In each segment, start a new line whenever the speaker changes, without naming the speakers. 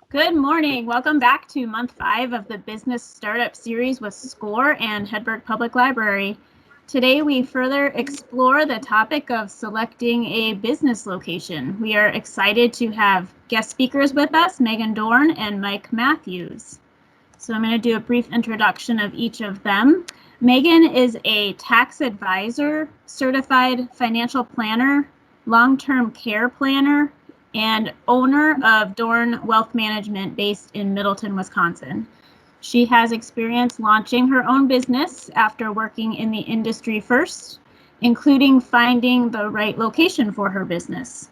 Good morning. Welcome back to month 5 of the Business Startup Series with SCORE and Hedberg Public Library. Today we further explore the topic of selecting a business location. We are excited to have guest speakers with us, Megan Dorn and Mike Mathews. So I'm going to do a brief introduction of each of them. Megan is a tax advisor, certified financial planner, long-term care planner, and owner of Dorn Wealth Management based in Middleton, Wisconsin. She has experience launching her own business after working in the industry first, including finding the right location for her business.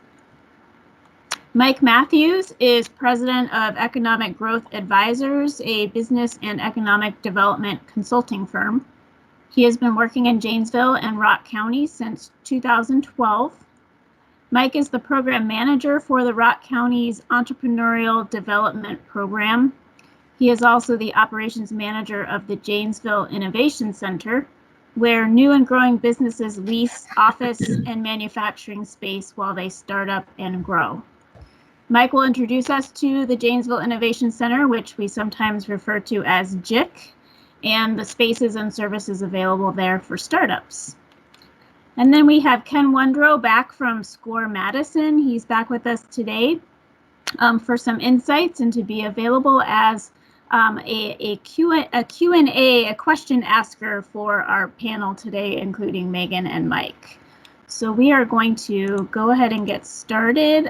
Mike Mathews is president of Economic Growth Advisors, a business and economic development consulting firm. He has been working in Janesville and Rock County since 2012. Mike is the program manager for the Rock County's Entrepreneurial Development Program. He is also the operations manager of the Janesville Innovation Center, where new and growing businesses lease office and manufacturing space while they start up and grow. Mike will introduce us to the Janesville Innovation Center, which we sometimes refer to as JIC, and the spaces and services available there for startups. And then we have Ken Wondrow back from SCORE Madison. He's back with us today for some insights and to be available as a Q&A, a question asker for our panel today, including Megan and Mike. So we are going to go ahead and get started.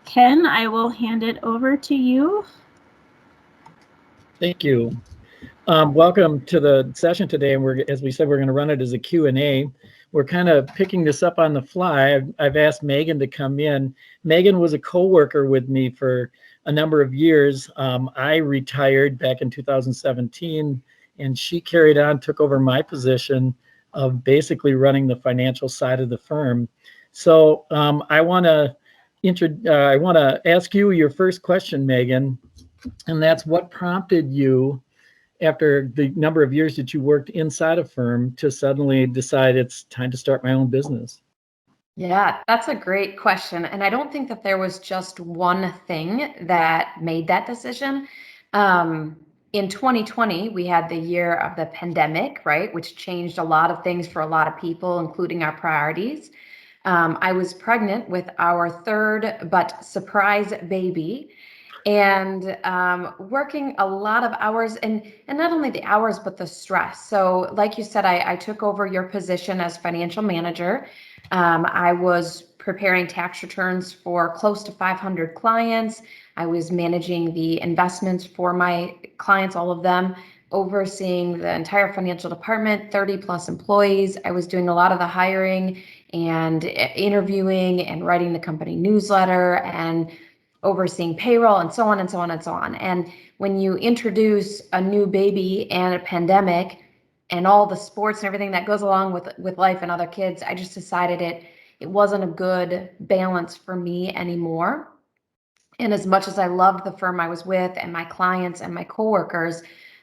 Ken, I will hand it over to you.
Thank you. Welcome to the session today. And as we said, we're going to run it as a Q&A. We're kind of picking this up on the fly. I've asked Megan to come in. Megan was a co-worker with me for a number of years. I retired back in 2017, and she carried on, took over my position of basically running the financial side of the firm. So I want to ask you your first question, Megan, and that's what prompted you, after the number of years that you worked inside a firm, to suddenly decide it's time to start my own business?
Yeah, that's a great question. And I don't think that there was just one thing that made that decision. In 2020, we had the year of the pandemic, right, which changed a lot of things for a lot of people, including our priorities. I was pregnant with our third but surprise baby, and working a lot of hours, and not only the hours, but the stress. So like you said, I took over your position as financial manager. I was preparing tax returns for close to 500 clients. I was managing the investments for my clients, all of them, overseeing the entire financial department, 30 plus employees. I was doing a lot of the hiring and interviewing and writing the company newsletter and overseeing payroll and so on and so on and so on. And when you introduce a new baby and a pandemic and all the sports and everything that goes along with life and other kids, I just decided it wasn't a good balance for me anymore. And as much as I loved the firm I was with and my clients and my coworkers,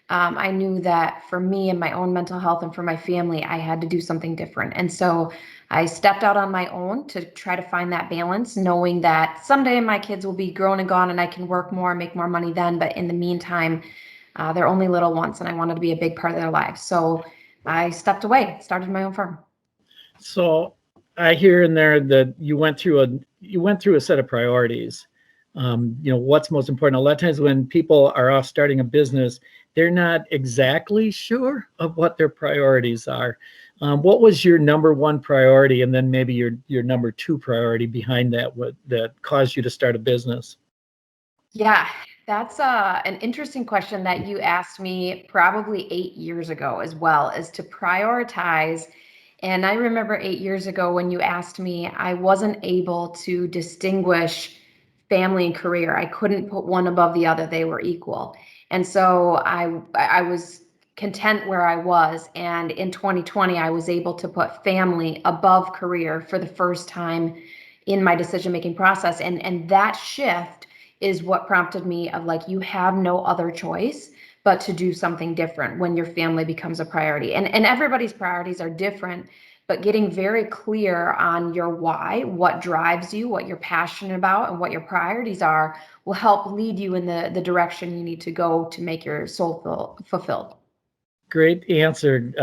I knew that for me and my own mental health and for my family, I had to do something different. And so I stepped out on my own to try to find that balance, knowing that someday my kids will be grown and gone and I can work more, make more money then. But in the meantime, they're only little ones and I wanted to be a big part of their lives. So I stepped away, started my own firm.
So I hear in there that you went through a set of priorities. What's most important. A lot of times when people are off starting a business, they're not exactly sure of what their priorities are. What was your number one priority, and then maybe your number two priority behind that, that caused you to start a business?
Yeah, that's an interesting question that you asked me probably 8 years ago as well, is to prioritize. And I remember 8 years ago when you asked me, I wasn't able to distinguish family and career. I couldn't put one above the other. They were equal. And so I was content where I was. And in 2020, I was able to put family above career for the first time in my decision-making process. And that shift is what prompted me of like, you have no other choice but to do something different when your family becomes a priority. And everybody's priorities are different, but getting very clear on your why, what drives you, what you're passionate about, and what your priorities are will help lead you in the direction you need to go to make your soul fulfilled.
Great answer.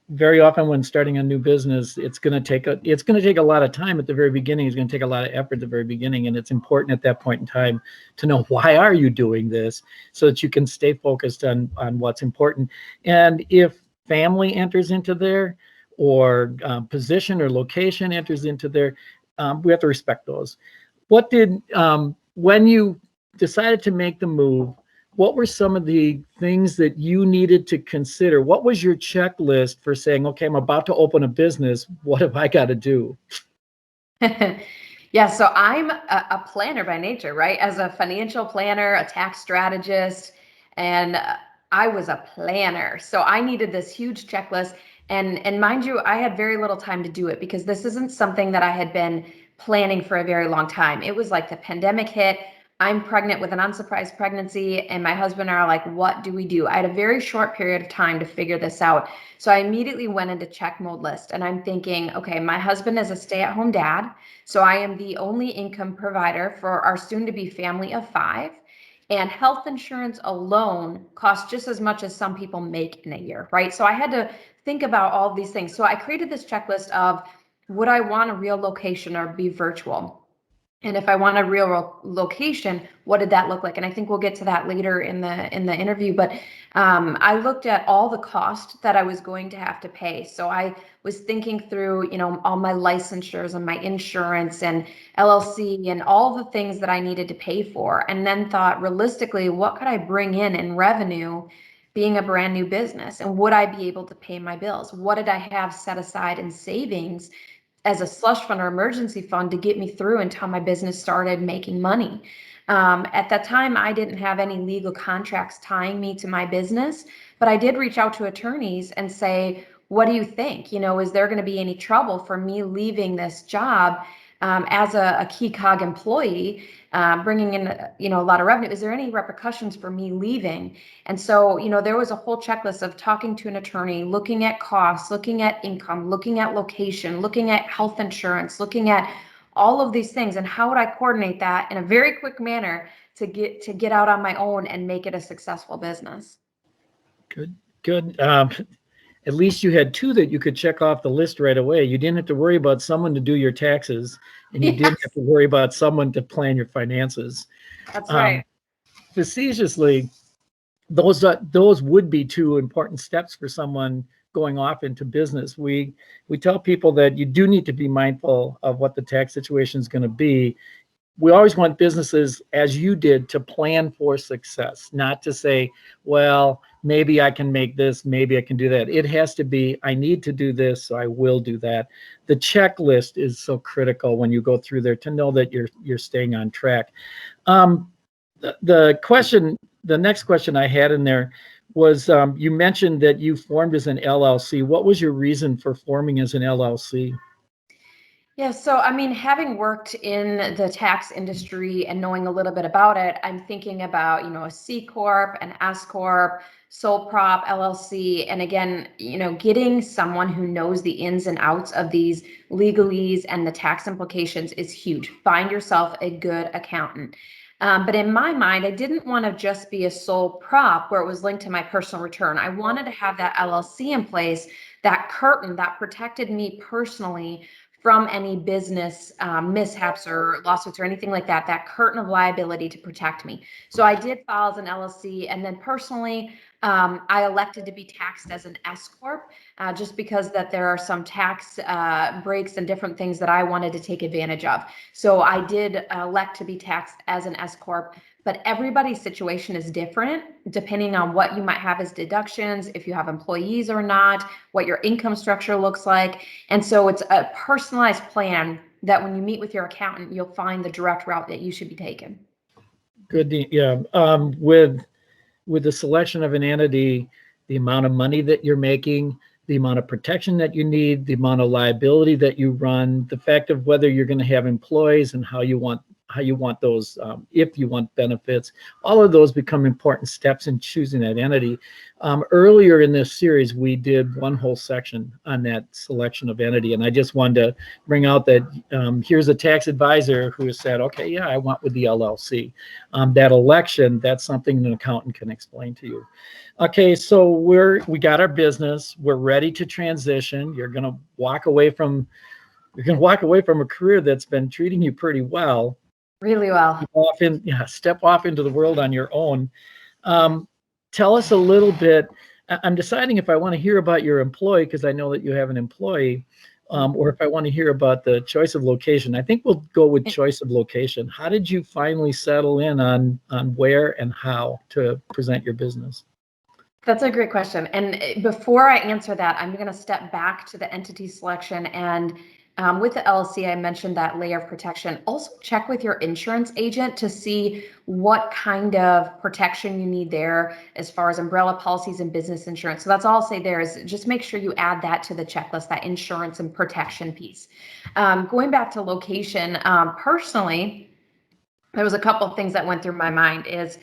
Very often when starting a new business, it's going to take a lot of time at the very beginning. It's going to take a lot of effort at the very beginning, and it's important at that point in time to know why are you doing this, so that you can stay focused on what's important. And if family enters into there, or position or location enters into there, we have to respect those. What did when you decided to make the move? What were some of the things that you needed to consider? What was your checklist for saying, okay, I'm about to open a business. What have I got to do?
Yeah, so I'm a planner by nature, right? As a financial planner, a tax strategist, and I was a planner. So I needed this huge checklist. And mind you, I had very little time to do it because this isn't something that I had been planning for a very long time. It was like the pandemic hit. I'm pregnant with an unsurprised pregnancy, and my husband and I are like, what do we do? I had a very short period of time to figure this out. So I immediately went into check mode list, and I'm thinking, okay, my husband is a stay-at-home dad, so I am the only income provider for our soon-to-be family of 5. And health insurance alone costs just as much as some people make in a year, right? So I had to think about all of these things. So I created this checklist of, would I want a real location or be virtual? And if I want a real location, what did that look like? And I think we'll get to that later in the interview. But I looked at all the cost that I was going to have to pay. So I was thinking through, all my licensures and my insurance and LLC and all the things that I needed to pay for, and then thought realistically, what could I bring in revenue being a brand new business? And would I be able to pay my bills? What did I have set aside in savings as a slush fund or emergency fund to get me through until my business started making money? At that time, I didn't have any legal contracts tying me to my business, but I did reach out to attorneys and say, what do you think? Is there going to be any trouble for me leaving this job as a key cog employee, bringing in, a lot of revenue? Is there any repercussions for me leaving? And so, there was a whole checklist of talking to an attorney, looking at costs, looking at income, looking at location, looking at health insurance, looking at all of these things, and how would I coordinate that in a very quick manner to get out on my own and make it a successful business.
Good. At least you had 2 that you could check off the list right away. You didn't have to worry about someone to do your taxes, and you didn't have to worry about someone to plan your finances.
That's right.
Facetiously, those would be 2 important steps for someone going off into business. We tell people that you do need to be mindful of what the tax situation is going to be. We always want businesses, as you did, to plan for success, not to say, well, maybe I can make this, maybe I can do that. It has to be, I need to do this, so I will do that. The checklist is so critical when you go through there to know that you're staying on track. The next question I had in there was, you mentioned that you formed as an LLC. What was your reason for forming as an LLC?
Yeah, so having worked in the tax industry and knowing a little bit about it, I'm thinking about, a C Corp, an S Corp, sole prop, LLC. And again, getting someone who knows the ins and outs of these legalese and the tax implications is huge. Find yourself a good accountant. But in my mind, I didn't want to just be a sole prop where it was linked to my personal return. I wanted to have that LLC in place, that curtain that protected me personally from any business mishaps or lawsuits or anything like that, that curtain of liability to protect me. So I did file as an LLC, and then personally, I elected to be taxed as an S Corp, just because that there are some tax breaks and different things that I wanted to take advantage of. So I did elect to be taxed as an S Corp, but everybody's situation is different depending on what you might have as deductions, if you have employees or not, what your income structure looks like. And so it's a personalized plan that when you meet with your accountant, you'll find the direct route that you should be taking.
Good. Yeah. With the selection of an entity, the amount of money that you're making, the amount of protection that you need, the amount of liability that you run, the fact of whether you're going to have employees and how you want how you want those, if you want benefits. All of those become important steps in choosing that entity. Earlier in this series, we did one whole section on that selection of entity, and I just wanted to bring out that here's a tax advisor who has said, okay, yeah, I want with the LLC. That election, that's something an accountant can explain to you. Okay, so we got our business, we're ready to transition. You're gonna walk away from a career that's been treating you pretty well.
Really well.
Step off into the world on your own. Tell us a little bit. I'm deciding if I want to hear about your employee, because I know that you have an employee, or if I want to hear about the choice of location. I think we'll go with choice of location. How did you finally settle in on where and how to present your business?
That's a great question. And before I answer that, I'm going to step back to the entity selection. And with the LLC, I mentioned that layer of protection. Also check with your insurance agent to see what kind of protection you need there as far as umbrella policies and business insurance. So that's all I'll say there is just make sure you add that to the checklist, that insurance and protection piece. Going back to location, personally, there was a couple of things that went through my mind is,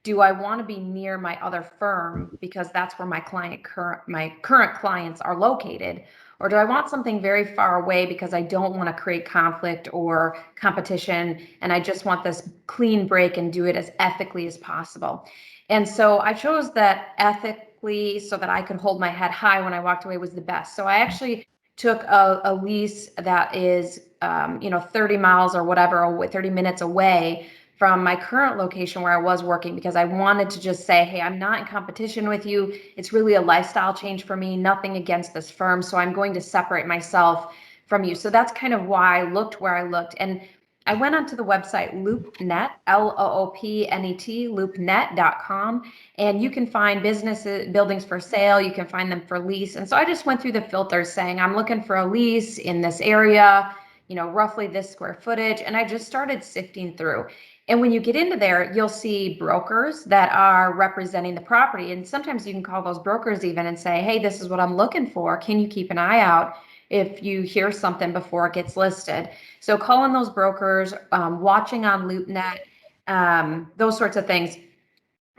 do I want to be near my other firm because that's where my current clients are located? Or do I want something very far away because I don't want to create conflict or competition and I just want this clean break and do it as ethically as possible? And so I chose that ethically so that I could hold my head high when I walked away was the best. So I actually took a lease that is 30 miles or whatever, 30 minutes away from my current location where I was working, because I wanted to just say, hey, I'm not in competition with you. It's really a lifestyle change for me, nothing against this firm. So I'm going to separate myself from you. So that's kind of why I looked where I looked. And I went onto the website LoopNet, LOOPNET, loopnet.com, and you can find businesses, buildings for sale. You can find them for lease. And so I just went through the filters saying, I'm looking for a lease in this area, roughly this square footage. And I just started sifting through. And when you get into there, you'll see brokers that are representing the property. And sometimes you can call those brokers even and say, hey, this is what I'm looking for. Can you keep an eye out if you hear something before it gets listed? So calling those brokers, watching on LoopNet, those sorts of things.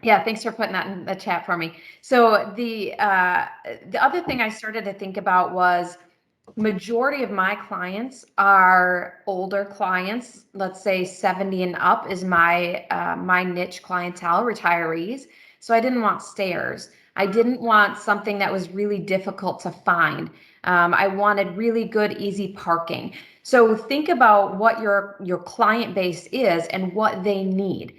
Yeah, thanks for putting that in the chat for me. So the other thing I started to think about was, majority of my clients are older clients. Let's say 70 and up is my niche clientele, retirees. So I didn't want stairs. I didn't want something that was really difficult to find. I wanted really good, easy parking. So think about what your client base is and what they need.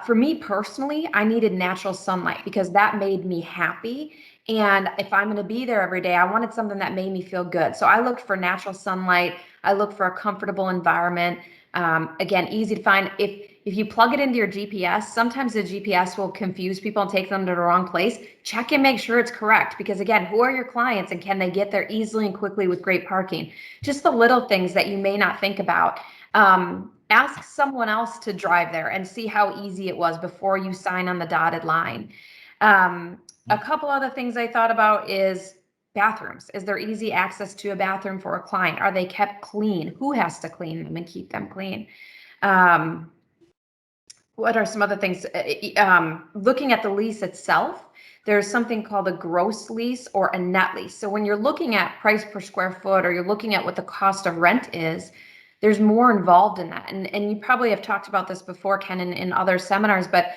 For me personally, I needed natural sunlight because that made me happy. And if I'm going to be there every day, I wanted something that made me feel good. So I looked for natural sunlight. I looked for a comfortable environment. Again, easy to find. If you plug it into your GPS, sometimes the GPS will confuse people and take them to the wrong place. Check and make sure it's correct. Because again, who are your clients and can they get there easily and quickly with great parking? Just the little things that you may not think about. Ask someone else to drive there and see how easy it was before you sign on the dotted line. A couple other things I thought about is bathrooms. Is there easy access to a bathroom for a client? Are they kept clean? Who has to clean them and keep them clean? What are some other things? Looking at the lease itself, there's something called a gross lease or a net lease. So when you're looking at price per square foot or you're looking at what the cost of rent is, there's more involved in that. And you probably have talked about this before, Ken, in other seminars, but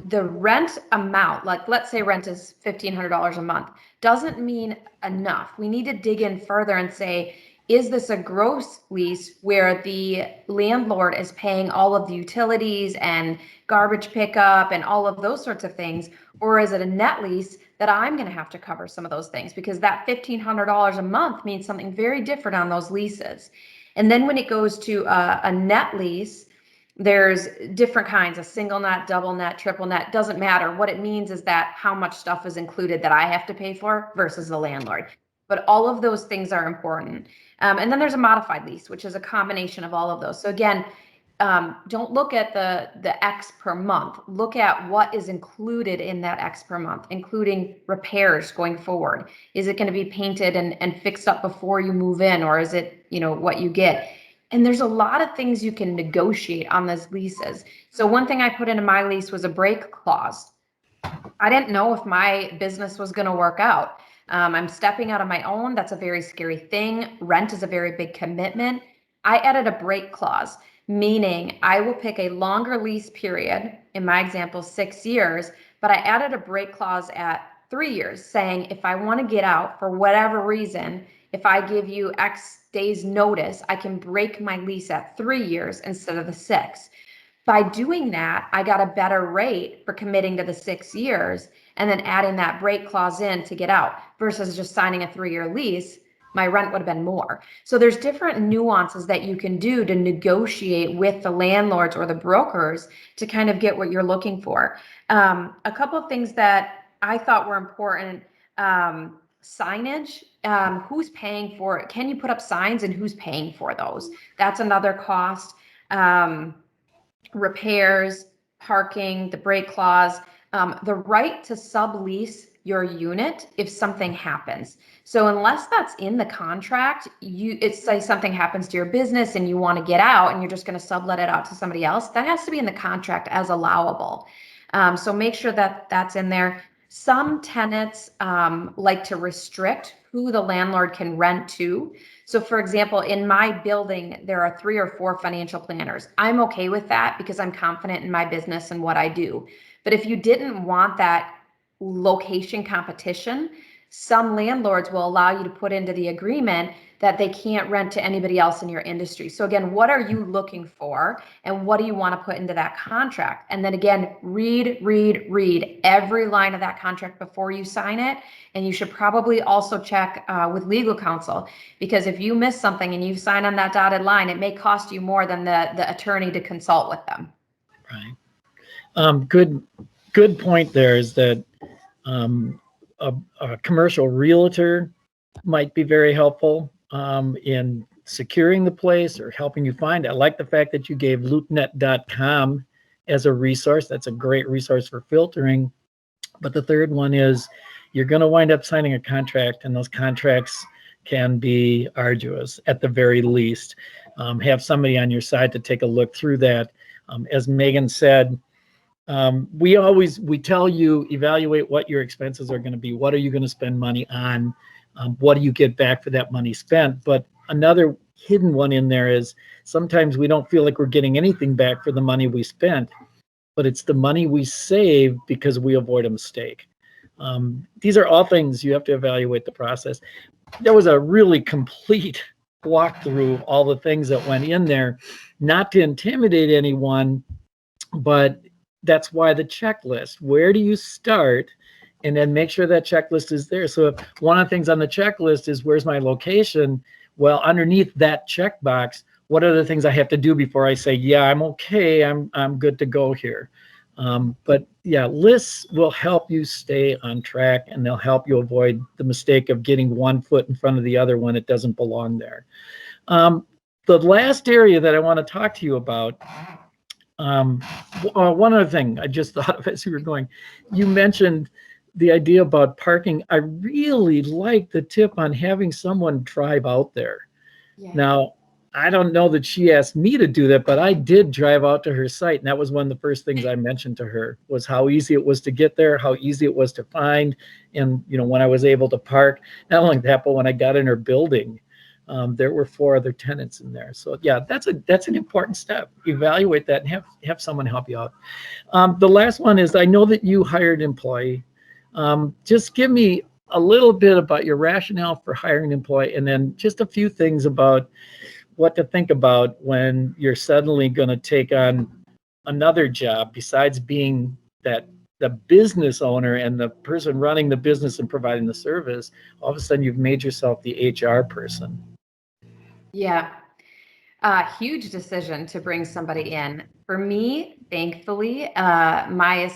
the rent amount, like let's say rent is $1,500 a month, doesn't mean enough. We need to dig in further and say, is this a gross lease where the landlord is paying all of the utilities and garbage pickup and all of those sorts of things? Or is it a net lease that I'm going to have to cover some of those things? Because that $1,500 a month means something very different on those leases. And then when it goes to a net lease, there's different kinds of single net, double net, triple net, doesn't matter. What it means is that how much stuff is included that I have to pay for versus the landlord. But all of those things are important. And then there's a modified lease, which is a combination of all of those. So again, don't look at the X per month. Look at what is included in that X per month, including repairs going forward. Is it going to be painted and fixed up before you move in, or is it, what you get? And there's a lot of things you can negotiate on those leases. So one thing I put into my lease was a break clause. I didn't know if my business was going to work out. I'm stepping out on my own. That's a very scary thing. Rent is a very big commitment. I added a break clause, meaning I will pick a longer lease period, in my example, 6 years, but I added a break clause at 3 years, saying if I want to get out for whatever reason, if I give you X days notice, I can break my lease at 3 years instead of the 6. By doing that, I got a better rate for committing to the 6 years and then adding that break clause in to get out versus just signing a 3-year lease. My rent would have been more. So there's different nuances that you can do to negotiate with the landlords or the brokers to kind of get what you're looking for. A couple of things that I thought were important, signage, who's paying for it? Can you put up signs and who's paying for those? That's another cost. Repairs, parking, the break clause, the right to sublease your unit if something happens. So unless that's in the contract, it's say something happens to your business and you want to get out and you're just going to sublet it out to somebody else, that has to be in the contract as allowable. So make sure that that's in there. Some tenants like to restrict who the landlord can rent to. So for example, in my building, there are 3 or 4 financial planners. I'm okay with that because I'm confident in my business and what I do. But if you didn't want that location competition, some landlords will allow you to put into the agreement that they can't rent to anybody else in your industry. So again, what are you looking for and what do you want to put into that contract? And then again, read every line of that contract before you sign it. And you should probably also check with legal counsel, because if you miss something and you sign on that dotted line, it may cost you more than the attorney to consult with them.
Right. Good point there is that a commercial realtor might be very helpful in securing the place or helping you find it. I like the fact that you gave loopnet.com as a resource. That's a great resource for filtering. But the third one is you're going to wind up signing a contract, and those contracts can be arduous at the very least. Have somebody on your side to take a look through that. As Megan said, we tell you evaluate what your expenses are going to be. What are you going to spend money on? What do you get back for that money spent? But another hidden one in there is sometimes we don't feel like we're getting anything back for the money we spent, but it's the money we save because we avoid a mistake. These are all things you have to evaluate the process. There was a really complete walkthrough of all the things that went in there, not to intimidate anyone, but that's why the checklist. Where do you start? And then make sure that checklist is there. So if one of the things on the checklist is where's my location? Well, underneath that checkbox, what are the things I have to do before I say, yeah, I'm okay, I'm good to go here. But yeah, lists will help you stay on track, and they'll help you avoid the mistake of getting one foot in front of the other when it doesn't belong there. The last area that I want to talk to you about, one other thing I just thought of as you were going, you mentioned the idea about parking. I really like the tip on having someone drive out there. Yeah. Now, I don't know that she asked me to do that, but I did drive out to her site. And that was one of the first things I mentioned to her was how easy it was to get there, how easy it was to find. And, when I was able to park, not only that, but when I got in her building, there were 4 other tenants in there. So yeah, that's an important step. Evaluate that and have someone help you out. The last one is, I know that you hired an employee. Just give me a little bit about your rationale for hiring an employee, and then just a few things about what to think about when you're suddenly going to take on another job besides being the business owner and the person running the business and providing the service. All of a sudden, you've made yourself the HR person.
Yeah. Huge decision to bring somebody in. For me, thankfully, my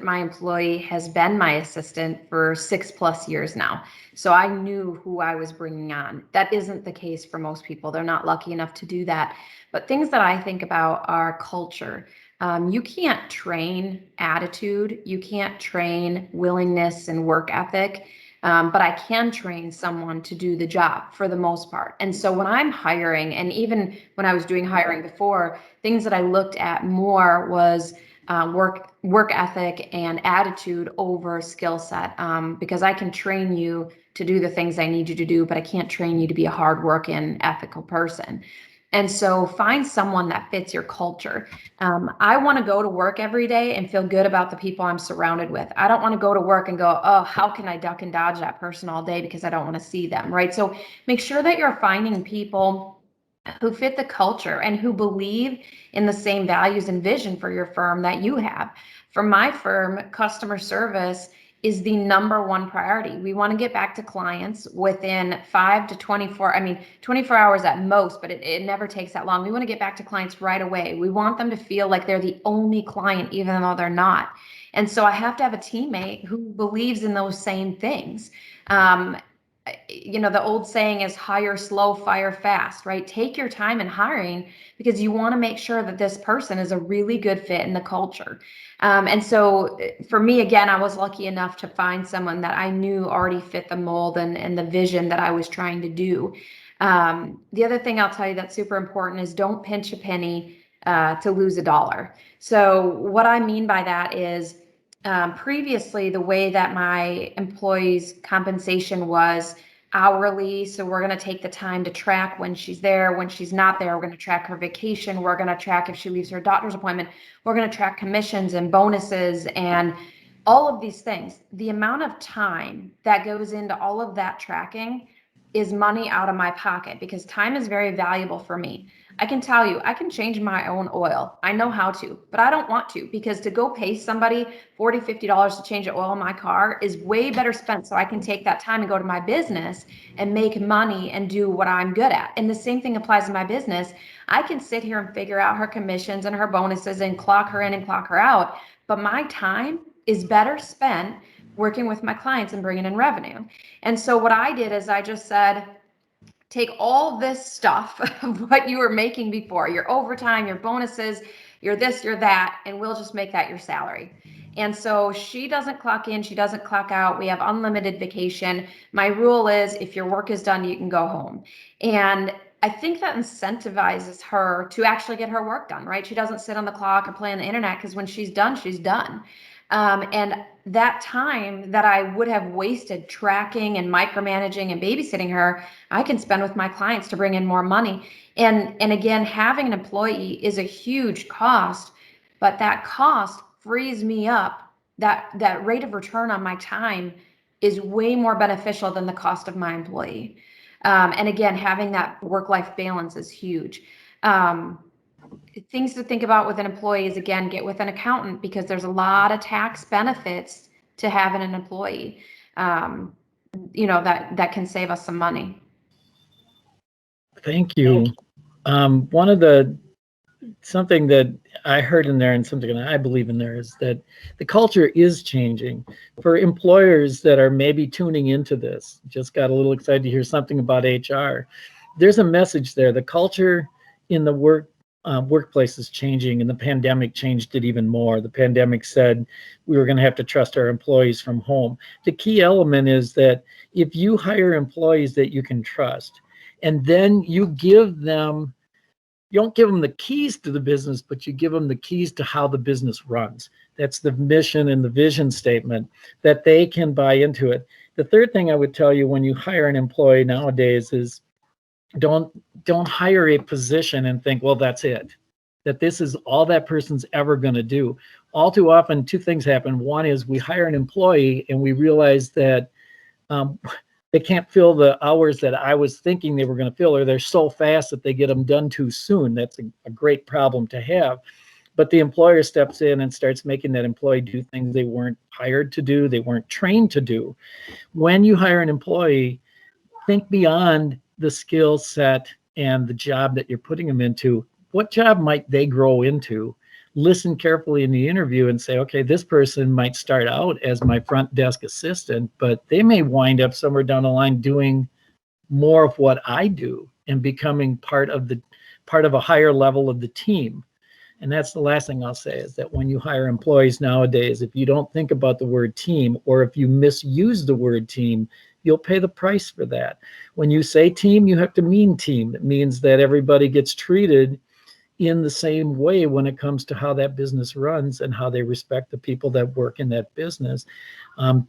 employee has been my assistant for 6+ years now. So I knew who I was bringing on. That isn't the case for most people. They're not lucky enough to do that. But things that I think about are culture. You can't train attitude. You can't train willingness and work ethic. but I can train someone to do the job for the most part. And so when I'm hiring, and even when I was doing hiring before, things that I looked at more was work ethic and attitude over skill set, because I can train you to do the things I need you to do, but I can't train you to be a hardworking, ethical person. And so find someone that fits your culture. I want to go to work every day and feel good about the people I'm surrounded with. I don't want to go to work and go, oh, how can I duck and dodge that person all day because I don't want to see them, right? So make sure that you're finding people who fit the culture and who believe in the same values and vision for your firm that you have. For my firm, customer service is the number one priority. We want to get back to clients within 5 to 24, 24 hours at most, but it never takes that long. We want to get back to clients right away. We want them to feel like they're the only client, even though they're not. And so I have to have a teammate who believes in those same things. The old saying is hire slow, fire fast, right? Take your time in hiring because you want to make sure that this person is a really good fit in the culture. And so for me, again, I was lucky enough to find someone that I knew already fit the mold and the vision that I was trying to do. The other thing I'll tell you that's super important is don't pinch a penny to lose a dollar. So what I mean by that is previously the way that my employees' compensation was hourly. So we're going to take the time to track when she's there, when she's not there. We're going to track her vacation. We're going to track if she leaves her doctor's appointment. We're going to track commissions and bonuses and all of these things. The amount of time that goes into all of that tracking is money out of my pocket because time is very valuable for me. I can tell you, I can change my own oil. I know how to, but I don't want to because to go pay somebody $40, $50 to change the oil in my car is way better spent. So I can take that time and go to my business and make money and do what I'm good at. And the same thing applies to my business. I can sit here and figure out her commissions and her bonuses and clock her in and clock her out. But my time is better spent working with my clients and bringing in revenue. And so what I did is I just said, take all this stuff of what you were making before, your overtime, your bonuses, your this, your that, and we'll just make that your salary. And so she doesn't clock in, she doesn't clock out. We have unlimited vacation. My rule is if your work is done, you can go home. And I think that incentivizes her to actually get her work done, right? She doesn't sit on the clock or play on the internet because when she's done, she's done. And that time that I would have wasted tracking and micromanaging and babysitting her, I can spend with my clients to bring in more money. And again, having an employee is a huge cost, but that cost frees me up. That rate of return on my time is way more beneficial than the cost of my employee. And again, having that work-life balance is huge. Things to think about with an employee is, again, get with an accountant because there's a lot of tax benefits to having an employee, that can save us some money.
Thank you. Something that I heard in there and something that I believe in there is that the culture is changing. For employers that are maybe tuning into this, just got a little excited to hear something about HR. There's a message there. The culture in the workplace is changing, and the pandemic changed it even more. The pandemic said we were going to have to trust our employees from home. The key element is that if you hire employees that you can trust, and then you don't give them the keys to the business, but you give them the keys to how the business runs. That's the mission and the vision statement that they can buy into it. The third thing I would tell you when you hire an employee nowadays is don't hire a position and think, well, that's it, that this is all that person's ever going to do. All too often, two things happen. One is we hire an employee and we realize that they can't fill the hours that I was thinking they were going to fill, or they're so fast that they get them done too soon. That's a great problem to have. But the employer steps in and starts making that employee do things they weren't hired to do, they weren't trained to do. When you hire an employee, think beyond the skill set and the job that you're putting them into. What job might they grow into? Listen carefully in the interview and say, okay, this person might start out as my front desk assistant, but they may wind up somewhere down the line doing more of what I do and becoming part of a higher level of the team. And that's the last thing I'll say, is that when you hire employees nowadays, if you don't think about the word team, or if you misuse the word team, you'll pay the price for that. When you say team, you have to mean team. It means that everybody gets treated in the same way when it comes to how that business runs and how they respect the people that work in that business.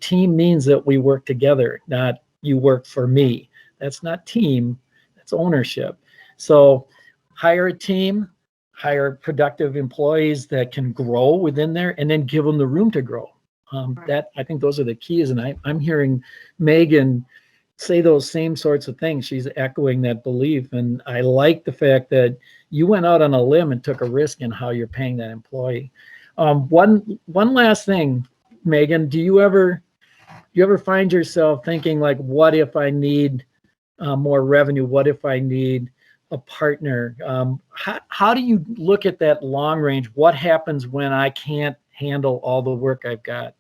Team means that we work together, not you work for me. That's not team, that's ownership. So hire a team, hire productive employees that can grow within there, and then give them the room to grow. That, I think those are the keys. And I'm hearing Megan say those same sorts of things. She's echoing that belief. And I like the fact that you went out on a limb and took a risk in how you're paying that employee. One last thing, Megan, do you ever find yourself thinking, like, what if I need more revenue? What if I need a partner? How do you look at that long range? What happens when I can't handle all the work I've got?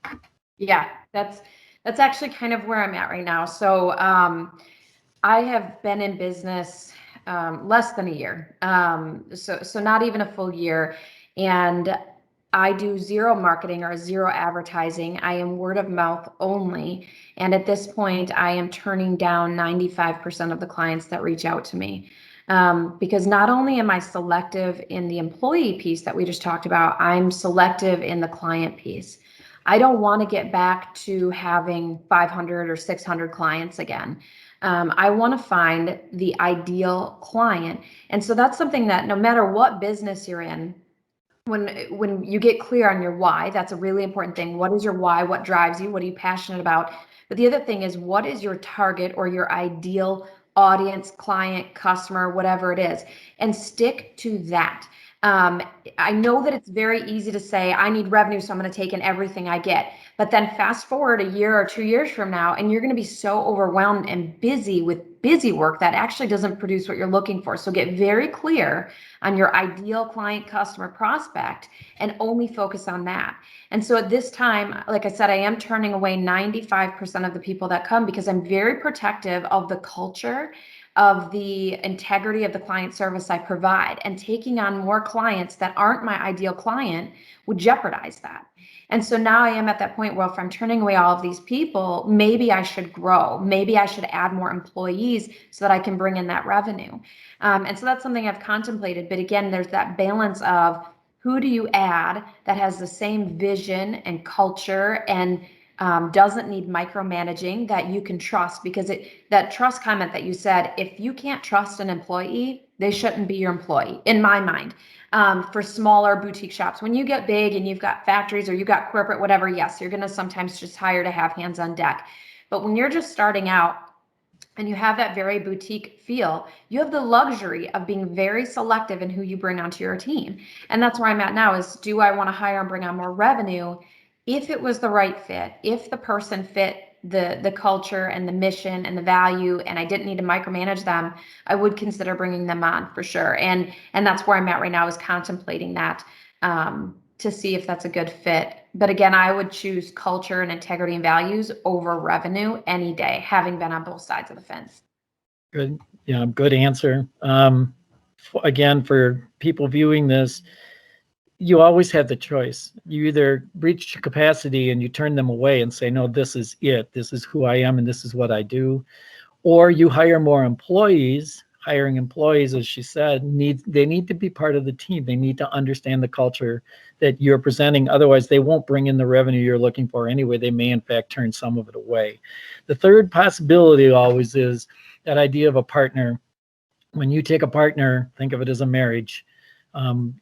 Yeah, that's actually kind of where I'm at right now. So I have been in business less than a year, so not even a full year, and I do zero marketing or zero advertising. I am word of mouth only, and at this point, I am turning down 95% of the clients that reach out to me. Because not only am I selective in the employee piece that we just talked about, I'm selective in the client piece. I don't want to get back to having 500 or 600 clients again. I want to find the ideal client. And so that's something that no matter what business you're in, when you get clear on your why, that's a really important thing. What is your why? What drives you? What are you passionate about? But the other thing is, what is your target or your ideal audience, client, customer, whatever it is, and stick to that. I know that it's very easy to say, I need revenue, so I'm going to take in everything I get. But then fast forward a year or 2 years from now, and you're going to be so overwhelmed and busy with busy work that actually doesn't produce what you're looking for. So get very clear on your ideal client, customer, prospect, and only focus on that. And so at this time, like I said, I am turning away 95% of the people that come because I'm very protective of the culture, of the integrity of the client service I provide, and taking on more clients that aren't my ideal client would jeopardize that. And so now I am at that point where if I'm turning away all of these people, maybe I should grow. Maybe I should add more employees so that I can bring in that revenue. And so that's something I've contemplated. But again, there's that balance of who do you add that has the same vision and culture and doesn't need micromanaging, that you can trust, because that trust comment that you said, if you can't trust an employee, they shouldn't be your employee, in my mind. For smaller boutique shops, when you get big and you've got factories or you've got corporate, whatever, yes, you're going to sometimes just hire to have hands on deck. But when you're just starting out and you have that very boutique feel, you have the luxury of being very selective in who you bring onto your team. And that's where I'm at now, is do I want to hire and bring on more revenue? If it was the right fit, if the person fit the culture and the mission and the value, and I didn't need to micromanage them, I would consider bringing them on for sure. And that's where I'm at right now, is contemplating that to see if that's a good fit. But again, I would choose culture and integrity and values over revenue any day, having been on both sides of the fence.
Good. Yeah, good answer. Again, for people viewing this, you always have the choice. You either reach capacity and you turn them away and say, no, this is it. This is who I am and this is what I do. Or you hire more employees. Hiring employees, as she said, they need to be part of the team. They need to understand the culture that you're presenting. Otherwise, they won't bring in the revenue you're looking for anyway. They may, in fact, turn some of it away. The third possibility always is that idea of a partner. When you take a partner, think of it as a marriage.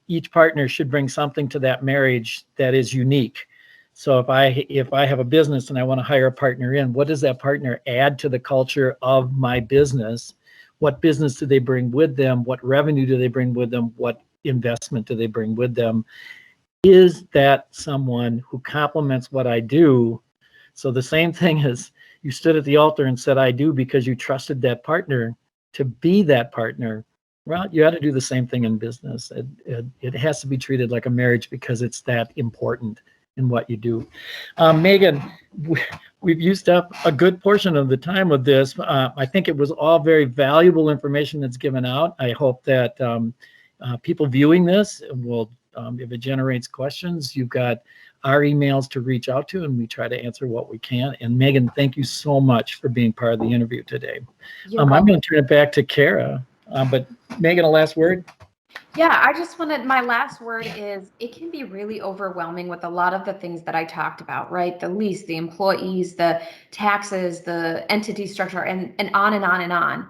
Each partner should bring something to that marriage that is unique. So if I have a business and I want to hire a partner in, what does that partner add to the culture of my business? What business do they bring with them? What revenue do they bring with them? What investment do they bring with them? Is that someone who complements what I do? So the same thing as you stood at the altar and said, I do, because you trusted that partner to be that partner. Well, you got to do the same thing in business. It has to be treated like a marriage because it's that important in what you do. Megan, we've used up a good portion of the time with this. I think it was all very valuable information that's given out. I hope that people viewing this will If it generates questions, you've got our emails to reach out to, and we try to answer what we can. And Megan, thank you so much for being part of the interview today. I'm going to turn it back to Kara, but Megan, a last word?
Yeah, I just wanted, my last word is it can be really overwhelming with a lot of the things that I talked about, right? The lease, the employees, the taxes, the entity structure, and on and on and on.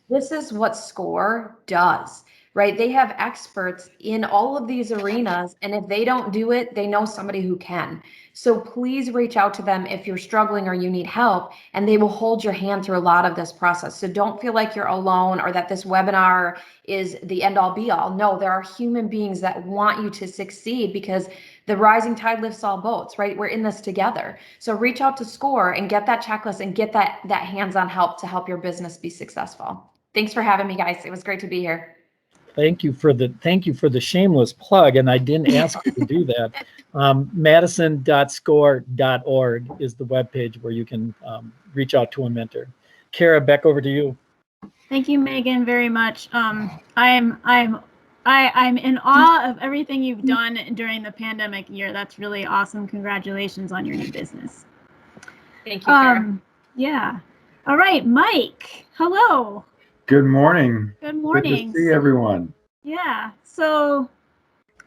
This is what SCORE does, right? They have experts in all of these arenas, and if they don't do it, they know somebody who can. So please reach out to them if you're struggling or you need help, and they will hold your hand through a lot of this process. So don't feel like you're alone or that this webinar is the end all be all. No, there are human beings that want you to succeed because the rising tide lifts all boats, right? We're in this together. So reach out to SCORE and get that checklist and get that hands-on help to help your business be successful. Thanks for having me, guys. It was great to be here.
Thank you for the shameless plug, and I didn't ask you to do that. Madison.score.org is the webpage where you can reach out to a mentor. Kara, back over to you.
Thank you, Megan, very much. I'm in awe of everything you've done during the pandemic year. That's really awesome. Congratulations on your new business.
Thank you, Kara.
Yeah. All right, Mike. Hello.
Good morning.
Good morning.
Good to see everyone.
Yeah. So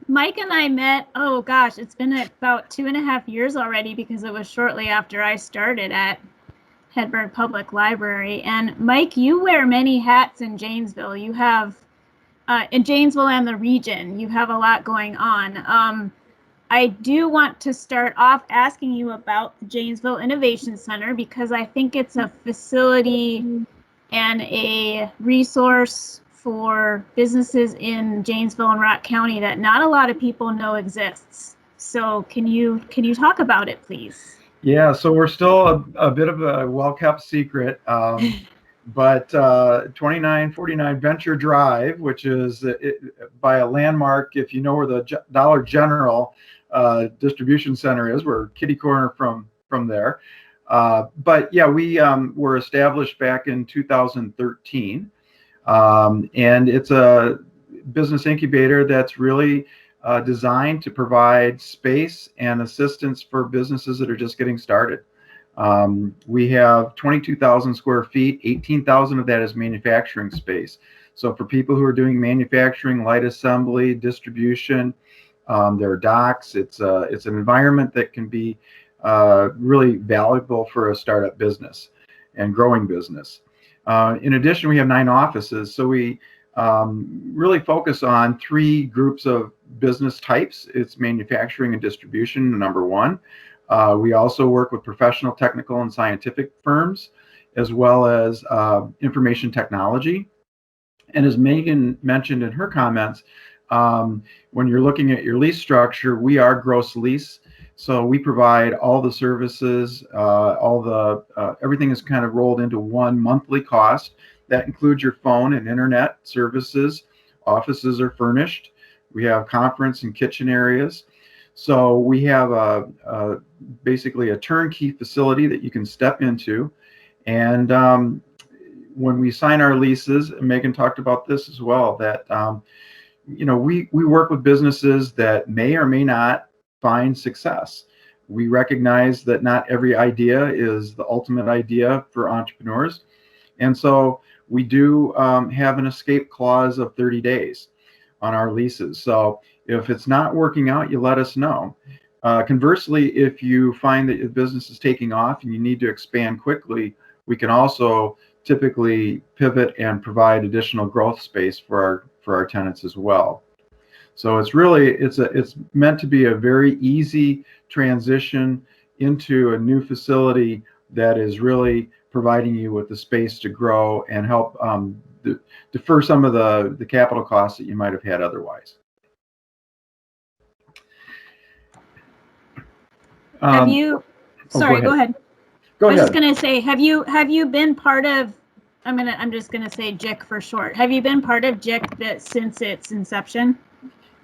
Mike and I met, oh gosh, it's been about 2.5 years already because it was shortly after I started at Hedberg Public Library. And Mike, you wear many hats in Janesville. You have, in Janesville and the region, you have a lot going on. I do want to start off asking you about the Janesville Innovation Center because I think it's a facility and a resource for businesses in Janesville and Rock County that not a lot of people know exists. So can you talk about it, please?
Yeah, so we're still a bit of a well-kept secret, but 2949 Venture Drive, which is by a landmark, if you know where the Dollar General distribution center is, we're kitty corner from there. But yeah, we were established back in 2013, and it's a business incubator that's really designed to provide space and assistance for businesses that are just getting started. We have 22,000 square feet, 18,000 of that is manufacturing space. So for people who are doing manufacturing, light assembly, distribution, there are docks. It's an environment that can be really valuable for a startup business and growing business. In addition, we have 9 offices. So we really focus on 3 groups of business types. It's manufacturing and distribution, number 1. We also work with professional, technical, and scientific firms, as well as information technology. And as Megan mentioned in her comments, when you're looking at your lease structure, we are gross lease. So we provide all the services, everything is kind of rolled into one monthly cost. That includes your phone and internet services. Offices are furnished. We have conference and kitchen areas. So we have basically a turnkey facility that you can step into. And when we sign our leases, and Megan talked about this as well, that we work with businesses that may or may not find success. We recognize that not every idea is the ultimate idea for entrepreneurs. And so we do have an escape clause of 30 days on our leases. So if it's not working out, you let us know. Conversely, if you find that your business is taking off and you need to expand quickly, we can also typically pivot and provide additional growth space for our tenants as well. So it's meant to be a very easy transition into a new facility that is really providing you with the space to grow and help defer some of the capital costs that you might have had otherwise.
Have you? Sorry, go ahead.
Go ahead.
I was just gonna say, have you been part of? I'm just gonna say JIC for short. Have you been part of JIC since its inception?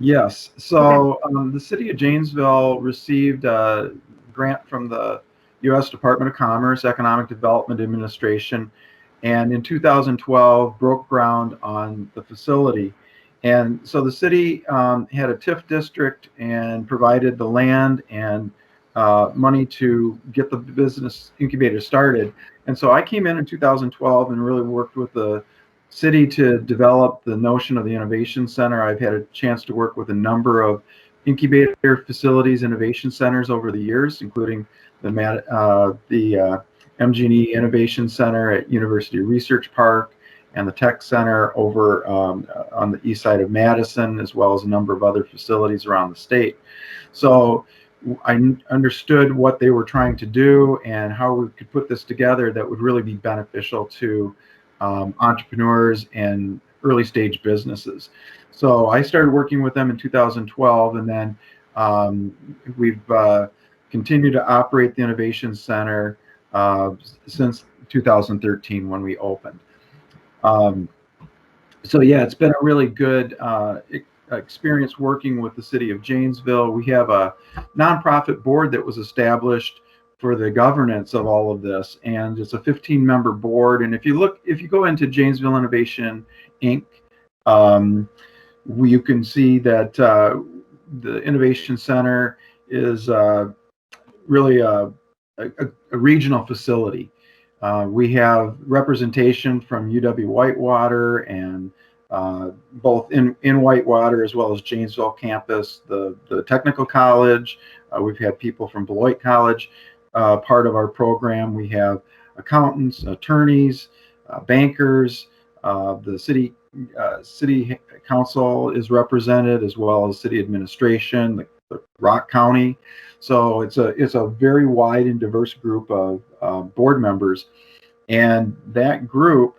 Yes. So the city of Janesville received a grant from the U.S. Department of Commerce, Economic Development Administration, and in 2012 broke ground on the facility. And so the city had a TIF district and provided the land and money to get the business incubator started. And so I came in 2012 and really worked with the city to develop the notion of the Innovation Center. I've had a chance to work with a number of incubator facilities, innovation centers over the years, including the MG&E Innovation Center at University Research Park and the Tech Center over on the east side of Madison, as well as a number of other facilities around the state. So I understood what they were trying to do and how we could put this together that would really be beneficial to entrepreneurs and early stage businesses. So I started working with them in 2012, and then we've continued to operate the Innovation Center since 2013 when we opened. So yeah, it's been a really good experience working with the city of Janesville. We have a nonprofit board that was established for the governance of all of this, and it's a 15-member board. And if you go into Janesville Innovation Inc., you can see that the Innovation Center is really a regional facility. We have representation from UW-Whitewater and both in Whitewater as well as Janesville campus, the technical college. We've had people from Beloit College part of our program. We have accountants, attorneys, bankers. The city council is represented, as well as city administration, the Rock County. So it's a very wide and diverse group of board members, and that group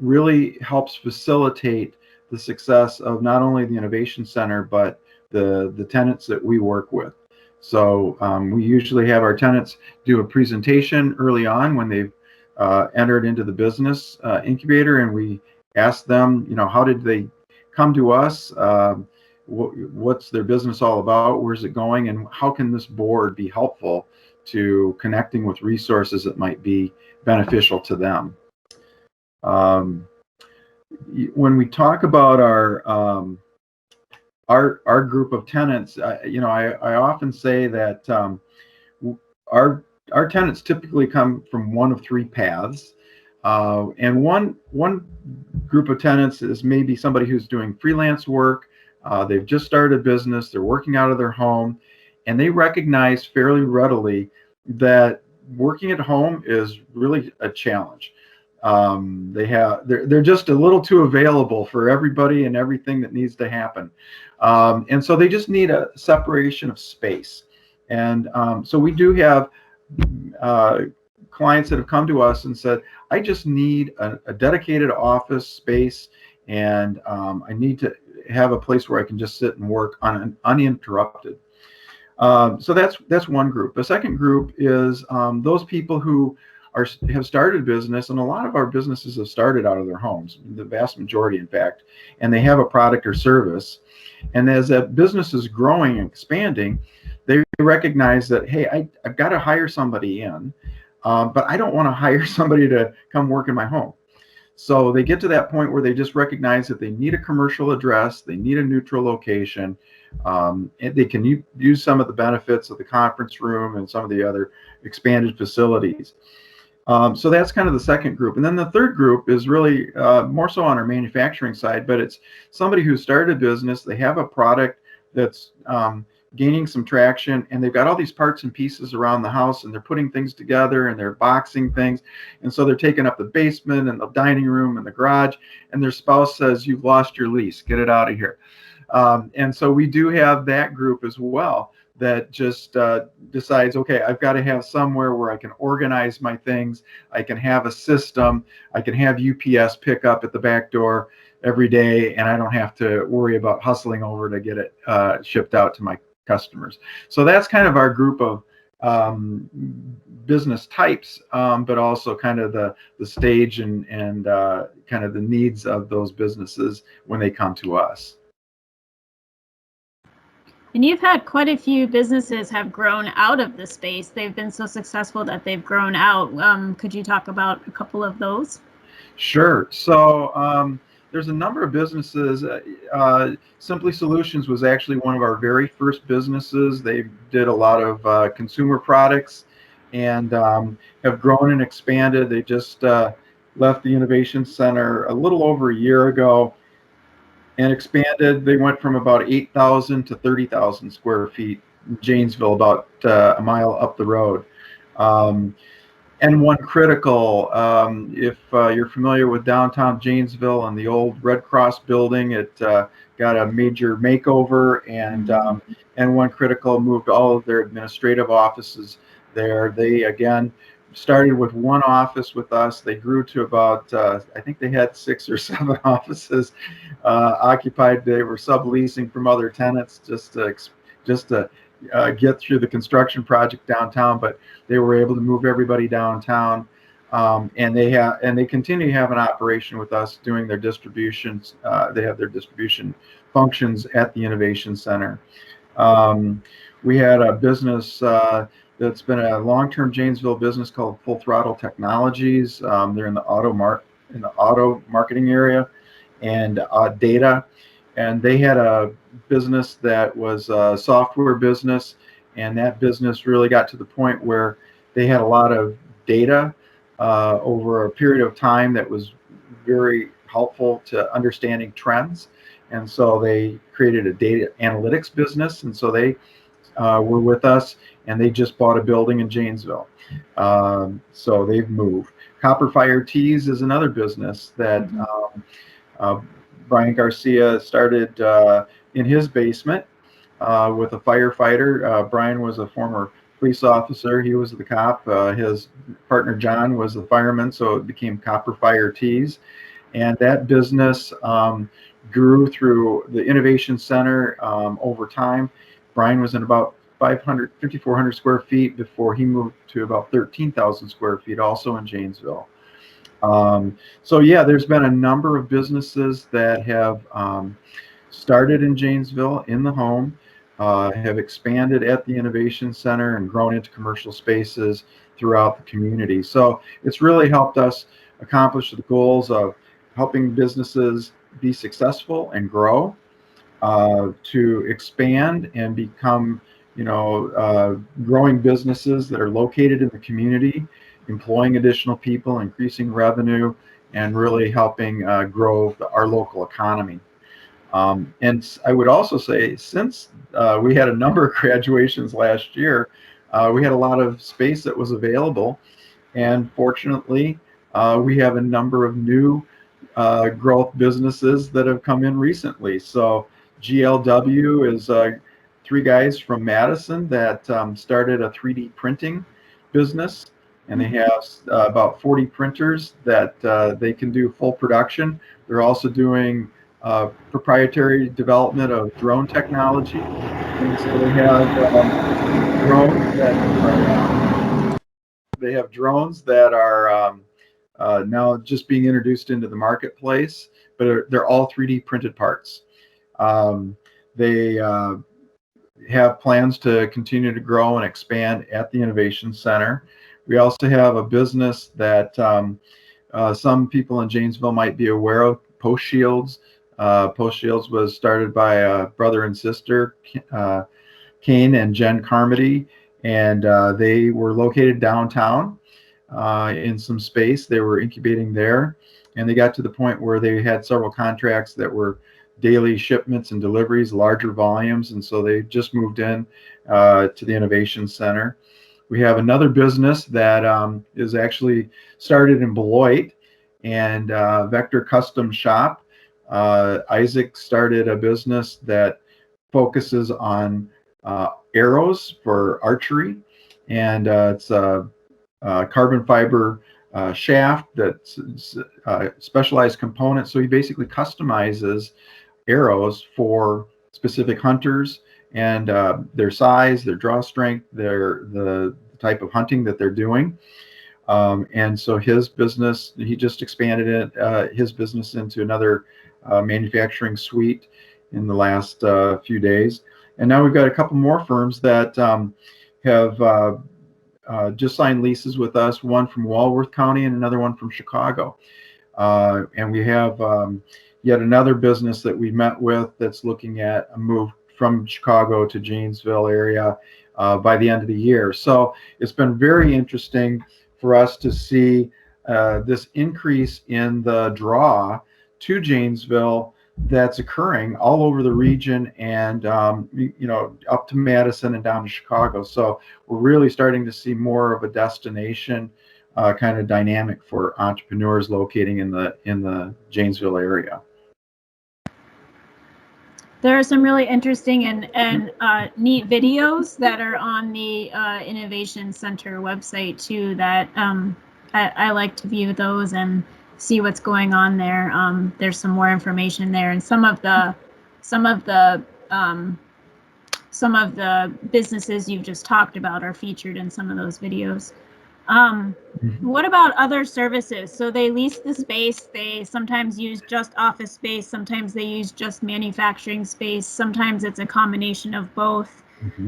really helps facilitate the success of not only the Innovation Center but the tenants that we work with. So we usually have our tenants do a presentation early on when they've entered into the business incubator, and we ask them, how did they come to us? What's their business all about? Where's it going? And how can this board be helpful to connecting with resources that might be beneficial to them? When we talk about our group of tenants, I often say that our tenants typically come from one of three paths. And one group of tenants is maybe somebody who's doing freelance work. They've just started a business, they're working out of their home, and they recognize fairly readily that working at home is really a challenge. They're just a little too available for everybody and everything that needs to happen. And so they just need a separation of space. And so we do have clients that have come to us and said, I just need a dedicated office space, and I need to have a place where I can just sit and work uninterrupted. So that's one group. A second group is those people who have started a business, and a lot of our businesses have started out of their homes, the vast majority, in fact, and they have a product or service. And as that business is growing and expanding, they recognize that, hey, I've got to hire somebody in, but I don't want to hire somebody to come work in my home. So they get to that point where they just recognize that they need a commercial address, they need a neutral location, and they can use some of the benefits of the conference room and some of the other expanded facilities. So that's kind of the second group. And then the third group is really more so on our manufacturing side, but it's somebody who started a business, they have a product that's gaining some traction, and they've got all these parts and pieces around the house, and they're putting things together and they're boxing things. And so they're taking up the basement and the dining room and the garage, and their spouse says, you've lost your lease, get it out of here. And so we do have that group as well that just decides, okay, I've got to have somewhere where I can organize my things. I can have a system. I can have UPS pick up at the back door every day, and I don't have to worry about hustling over to get it shipped out to my customers. So that's kind of our group of business types, but also kind of the stage and kind of the needs of those businesses when they come to us.
And you've had quite a few businesses have grown out of the space. They've been so successful that they've grown out. Could you talk about a couple of those?
Sure. So there's a number of businesses. Simply Solutions was actually one of our very first businesses. They did a lot of consumer products and have grown and expanded. They just left the Innovation Center a little over a year ago and expanded. They went from about 8,000 to 30,000 square feet in Janesville, about a mile up the road. And One Critical, if you're familiar with downtown Janesville and the old Red Cross building, it got a major makeover, and One Critical moved all of their administrative offices there. They, again, started with one office with us. They grew to about, I think they had 6 or 7 offices occupied. They were subleasing from other tenants just to get through the construction project downtown, but they were able to move everybody downtown, and they continue to have an operation with us doing their distributions. They have their distribution functions at the Innovation Center. We had a business that's been a long-term Janesville business called Full Throttle Technologies. They're in the auto marketing area and data. And they had a business that was a software business, and that business really got to the point where they had a lot of data over a period of time that was very helpful to understanding trends. And so they created a data analytics business, and so they were with us, and they just bought a building in Janesville. So they've moved. Copper Fire Teas is another business that Brian Garcia started in his basement with a firefighter. Brian was a former police officer. He was the cop. His partner John was the fireman, so it became Copper Fire Teas. And that business grew through the Innovation Center over time. Brian was in about 5,400 square feet before he moved to about 13,000 square feet, also in Janesville. So yeah, there's been a number of businesses that have started in Janesville in the home, have expanded at the Innovation Center and grown into commercial spaces throughout the community. So it's really helped us accomplish the goals of helping businesses be successful and grow, to expand and become, growing businesses that are located in the community, employing additional people, increasing revenue, and really helping grow our local economy. And I would also say, since we had a number of graduations last year, we had a lot of space that was available. And fortunately, we have a number of new growth businesses that have come in recently. So GLW is 3 guys from Madison that started a 3D printing business. And they have about 40 printers that they can do full production. They're also doing proprietary development of drone technology. And so they have drones that are now just being introduced into the marketplace, but they're all 3D printed parts. They have plans to continue to grow and expand at the Innovation Center. We also have a business that some people in Janesville might be aware of, Post Shields. Post Shields was started by a brother and sister, Kane and Jen Carmody, and they were located downtown in some space. They were incubating there, and they got to the point where they had several contracts that were daily shipments and deliveries, larger volumes, and so they just moved in to the Innovation Center. We have another business that is actually started in Beloit, and Vector Custom Shop. Isaac started a business that focuses on arrows for archery, and it's a carbon fiber shaft that's specialized components. So he basically customizes arrows for specific hunters and their size, their draw strength, the type of hunting that they're doing. And so his business, he just expanded his business into another manufacturing suite in the last few days. And now we've got a couple more firms that have just signed leases with us, one from Walworth County and another one from Chicago. And we have yet another business that we met with that's looking at a move from Chicago to Janesville area by the end of the year. So it's been very interesting for us to see this increase in the draw to Janesville that's occurring all over the region, and up to Madison and down to Chicago. So we're really starting to see more of a destination kind of dynamic for entrepreneurs locating in the Janesville area.
There are some really interesting and neat videos that are on the Innovation Center website too, that I like to view those and see what's going on there. There's some more information there, and some of the businesses you've just talked about are featured in some of those videos. What about other services? So they lease the space. They sometimes use just office space. Sometimes they use just manufacturing space. Sometimes it's a combination of both.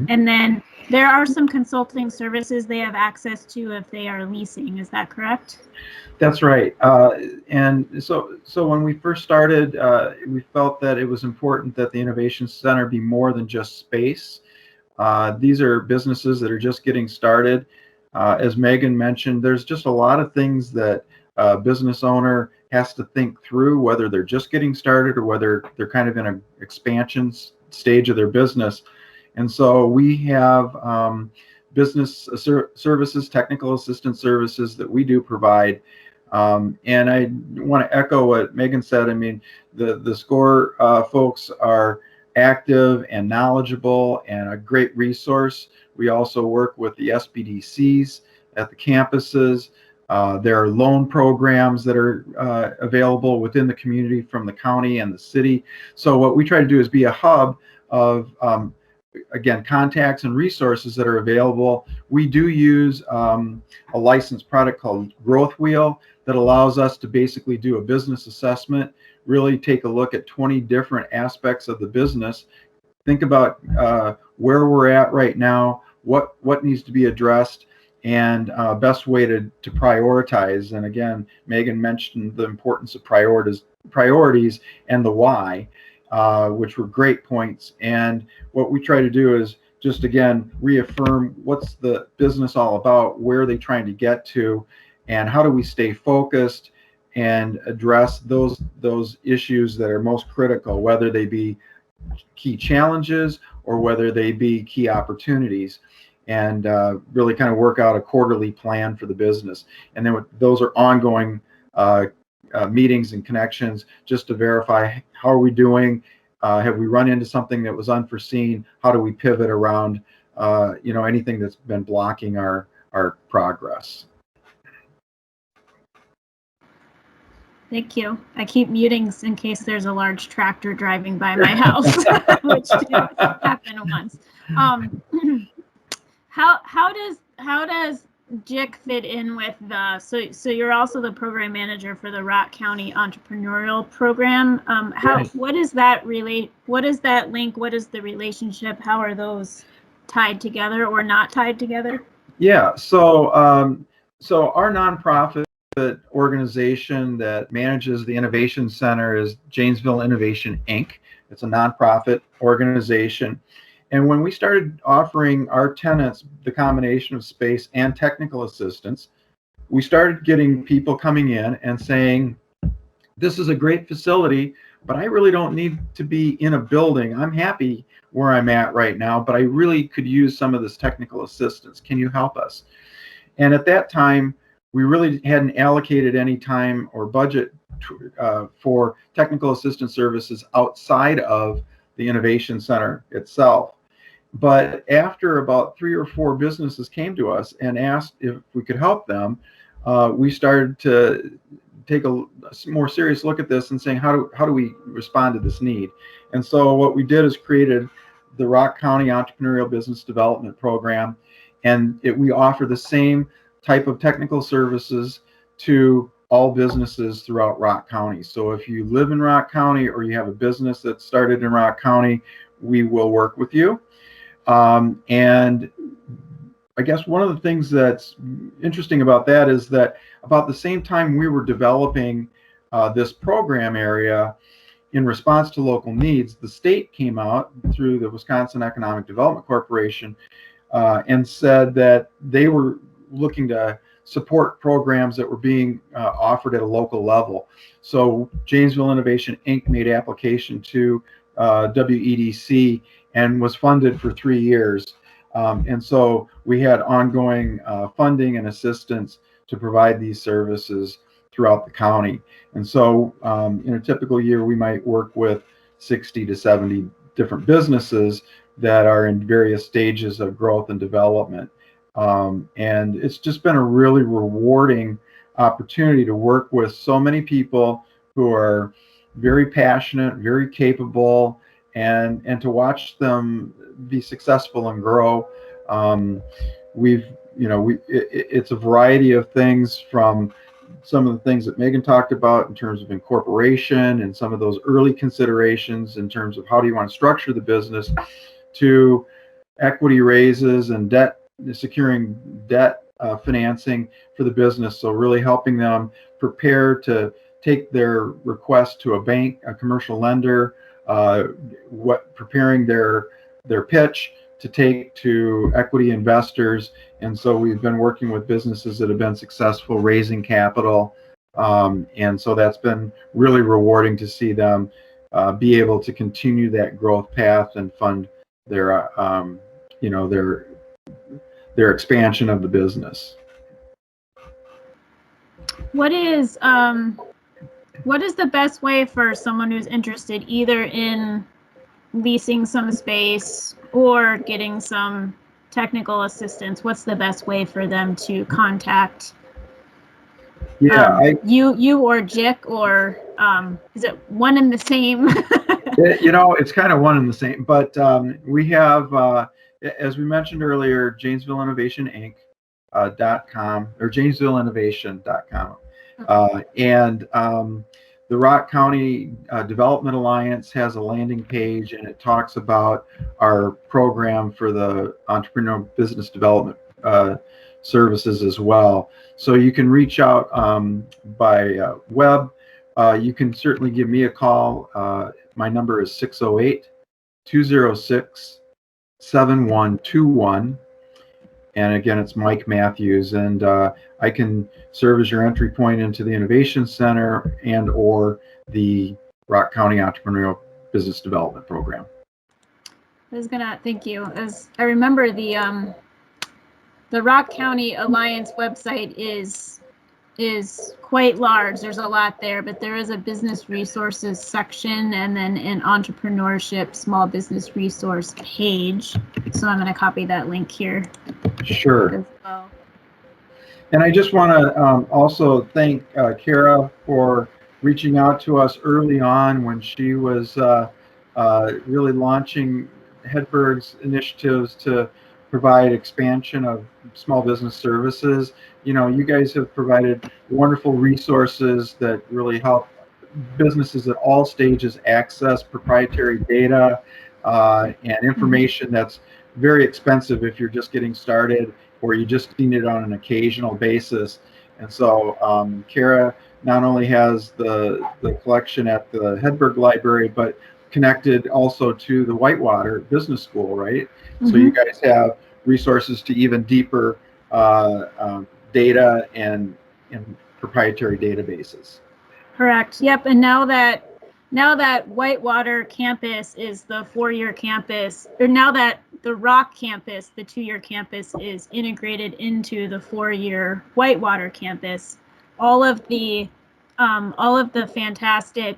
And then there are some consulting services they have access to if they are leasing. Is that correct?
That's right. And so when we first started, we felt that it was important that the Innovation Center be more than just space. These are businesses that are just getting started. As Megan mentioned, there's just a lot of things that a business owner has to think through, whether they're just getting started or whether they're kind of in an expansion stage of their business. And so we have business services, technical assistance services that we do provide. And I want to echo what Megan said. I mean, the SCORE folks are active and knowledgeable and a great resource. We also work with the SBDCs at the campuses. There are loan programs that are available within the community from the county and the city. So what we try to do is be a hub of, again, contacts and resources that are available. We do use a licensed product called Growth Wheel that allows us to basically do a business assessment, really take a look at 20 different aspects of the business, think about where we're at right now, what needs to be addressed, and best way to prioritize. And again, Megan mentioned the importance of priorities and the why, which were great points. And what we try to do is just, again, reaffirm what's the business all about, where are they trying to get to, and how do we stay focused and address those issues that are most critical, whether they be key challenges or whether they be key opportunities, and really kind of work out a quarterly plan for the business. And then those are ongoing meetings and connections just to verify how are we doing, have we run into something that was unforeseen, how do we pivot around anything that's been blocking our progress.
Thank you. I keep muting in case there's a large tractor driving by my house, which did happen once. How does JIC fit in with the, so you're also the program manager for the Rock County Entrepreneurial Program. What is that what is that link? What is the relationship? How are those tied together or not tied together?
Yeah, so our nonprofit organization that manages the Innovation Center is Janesville Innovation Inc. It's a nonprofit organization. And when we started offering our tenants the combination of space and technical assistance, we started getting people coming in and saying, this is a great facility, but I really don't need to be in a building. I'm happy where I'm at right now, but I really could use some of this technical assistance. Can you help us? And at that time, we really hadn't allocated any time or budget for technical assistance services outside of the Innovation Center itself. But after about 3 or 4 businesses came to us and asked if we could help them, we started to take a more serious look at this and saying, how do we respond to this need? And so what we did is created the Rock County Entrepreneurial Business Development Program, and we offer the same type of technical services to all businesses throughout Rock County. So if you live in Rock County or you have a business that started in Rock County, we will work with you. And I guess one of the things that's interesting about that is that about the same time we were developing this program area, in response to local needs, the state came out through the Wisconsin Economic Development Corporation and said that they were looking to support programs that were being offered at a local level. So Janesville Innovation Inc. made application to WEDC and was funded for 3 years. And so we had ongoing funding and assistance to provide these services throughout the county. And so in a typical year, we might work with 60 to 70 different businesses that are in various stages of growth and development. And it's just been a really rewarding opportunity to work with so many people who are very passionate, very capable, and to watch them be successful and grow. It's a variety of things, from some of the things that Megan talked about in terms of incorporation and some of those early considerations in terms of how do you want to structure the business, to equity raises and securing debt financing for the business. So really helping them prepare to take their request to a bank, a commercial lender, preparing their pitch to take to equity investors. And so we've been working with businesses that have been successful raising capital. And so that's been really rewarding to see them be able to continue that growth path and fund their expansion of the business.
What is the best way for someone who's interested either in leasing some space or getting some technical assistance? What's the best way for them to contact you or JIC, or is it one and the same?
It's kind of one and the same, but we have, as we mentioned earlier, Janesville Innovation Inc.com or JanesvilleInnovation.com. And the Rock County Development Alliance has a landing page, and it talks about our program for the entrepreneurial business development services as well. So you can reach out by web. You can certainly give me a call. My number is 608-206-7121. And again, it's Mike Mathews, and I can serve as your entry point into the Innovation Center and or the Rock County Entrepreneurial Business Development Program.
Thank you. As I remember, the Rock County Alliance website is quite large. There's a lot there, but there is a business resources section and then an entrepreneurship small business resource page. So I'm going to copy that link here.
Sure.
As well.
And I just want to also thank Kara for reaching out to us early on when she was really launching Hedberg's initiatives to provide expansion of small business services. You guys have provided wonderful resources that really help businesses at all stages access proprietary data and information that's very expensive if you're just getting started or you just need it on an occasional basis. And so Kara not only has the collection at the Hedberg Library, but connected also to the Whitewater Business School, right? Mm-hmm. So you guys have resources to even deeper data and proprietary databases.
Correct. Yep. And now that Whitewater campus is the 4-year campus, or now that the Rock campus, the 2-year campus, is integrated into the 4-year Whitewater campus, all of the fantastic